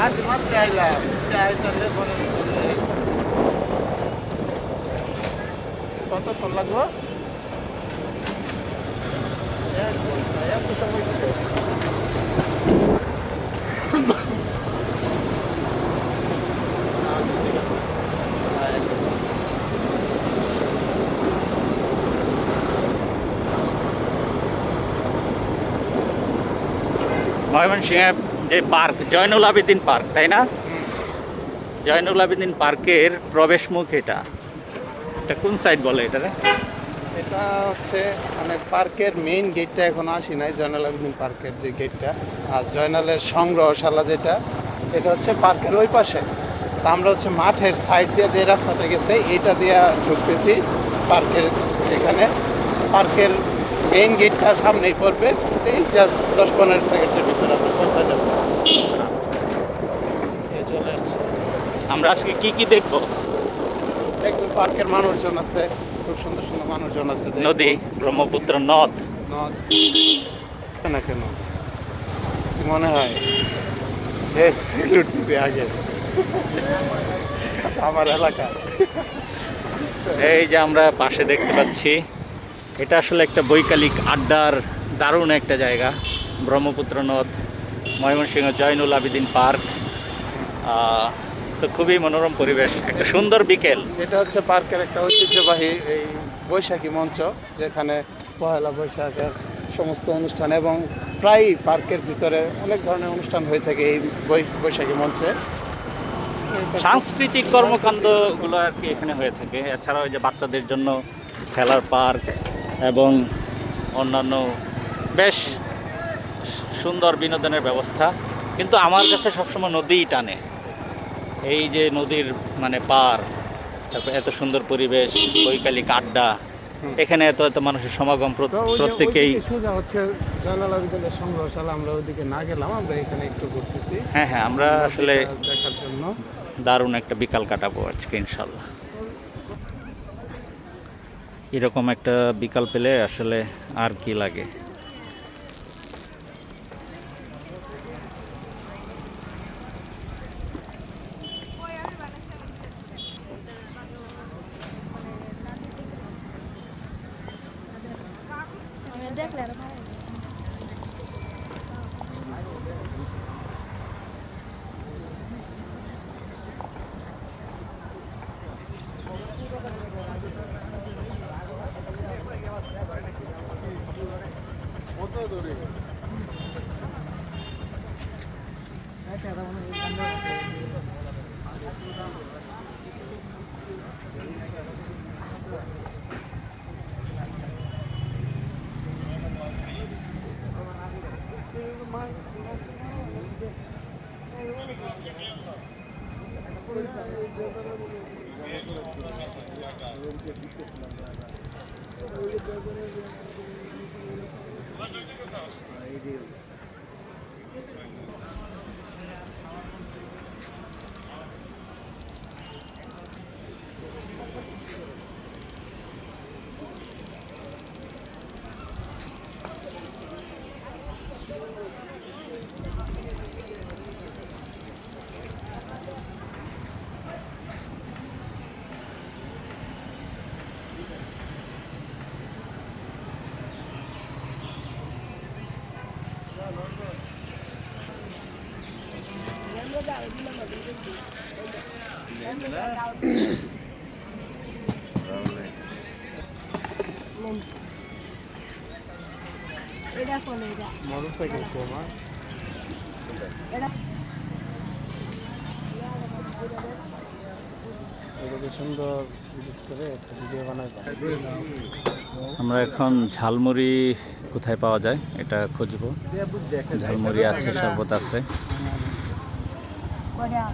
আজ মাত্র আইলাম আইতালে পরে কতক্ষণ লাগলো এত সময় দিতে ময়মনসিংহের যে পার্ক জয়নুল আবেদিন পার্ক, তাই না? জয়নুল আবেদিন পার্কের প্রবেশ মুখ এটা। এটা কোন সাইড বলে এটারে? এটা হচ্ছে মানে পার্কের মেইন গেটটা এখন আসি নাই, জয়নাল আবেদিন পার্কের যে গেটটা। আর জয়নালের সংগ্রহশালা যেটা, এটা হচ্ছে পার্কের ওই পাশে। তা আমরা হচ্ছে মাঠের সাইড দিয়ে যে রাস্তাটা গেছে এটা দিয়ে ঢুকতেছি পার্কের এখানে। পার্কের মেইন গেটটার সামনেই পড়বে, এই জাস্ট 10-15 সেকেন্ডের ভিতরে আমরা পৌঁছা যাবো। এই চলে আসছে। আমরা আজকে কি কি দেখবো? দেখবেন পার্কের মানুষজন আছে, খুব সুন্দর সুন্দর মানুষজন আছে। দেখবো। নদী, ব্রহ্মপুত্র নদ। নদ না কেন কি মনে হয় সে সেলুট দিবে আগে আমার এলাকা। এই যে আমরা পাশে দেখতে পাচ্ছি, এটা আসলে একটা বৈকালিক আড্ডার দারুণ একটা জায়গা। ব্রহ্মপুত্র নদ, ময়মনসিংহ জয়নুল আবেদিন পার্ক। তো খুবই মনোরম পরিবেশ, একটা সুন্দর বিকেল। এটা হচ্ছে পার্কের একটা ঐতিহ্যবাহী এই বৈশাখী মঞ্চ, যেখানে পয়লা বৈশাখের সমস্ত অনুষ্ঠান এবং প্রায় পার্কের ভিতরে অনেক ধরনের অনুষ্ঠান হয়ে থাকে এই বৈশাখী মঞ্চে। সাংস্কৃতিক কর্মকাণ্ডগুলো আর কি এখানে হয়ে থাকে। এছাড়াও ওই যে বাচ্চাদের জন্য খেলার পার্ক এবং অন্যান্য বেশ সুন্দর বিনোদনের ব্যবস্থা। কিন্তু আমার কাছে সবসময় নদীই টানে। এই যে নদীর মানে পার, তারপর এত সুন্দর পরিবেশ, বৈকালিক আড্ডা, এখানে এত এত মানুষের সমাগম, প্রত্যেকেই। সোজা হচ্ছে জয়নাল আবেদিনের সংগ্রহশালা, আমরা ওইদিকে না গেলাম, আমরা এখানে একটু ঘুরতেছি হ্যাঁ হ্যাঁ, আমরা আসলে দেখার জন্য। দারুণ একটা বিকাল কাটাবো আজকে ইনশাল্লাহ। এরকম একটা বিকাল পেলে আসলে আর কি লাগে। দেখলে এটা চলে এটা মোটরসাইকেল কমা এটা এটাকে সুন্দর এডিট করে একটা ভিডিও বানাই। আমরা এখন ঝালমুড়ি কোথায় পাওয়া যায় এটা খুঁজবো। ঝালমুড়ি আছে, শরবত আছে। বড়া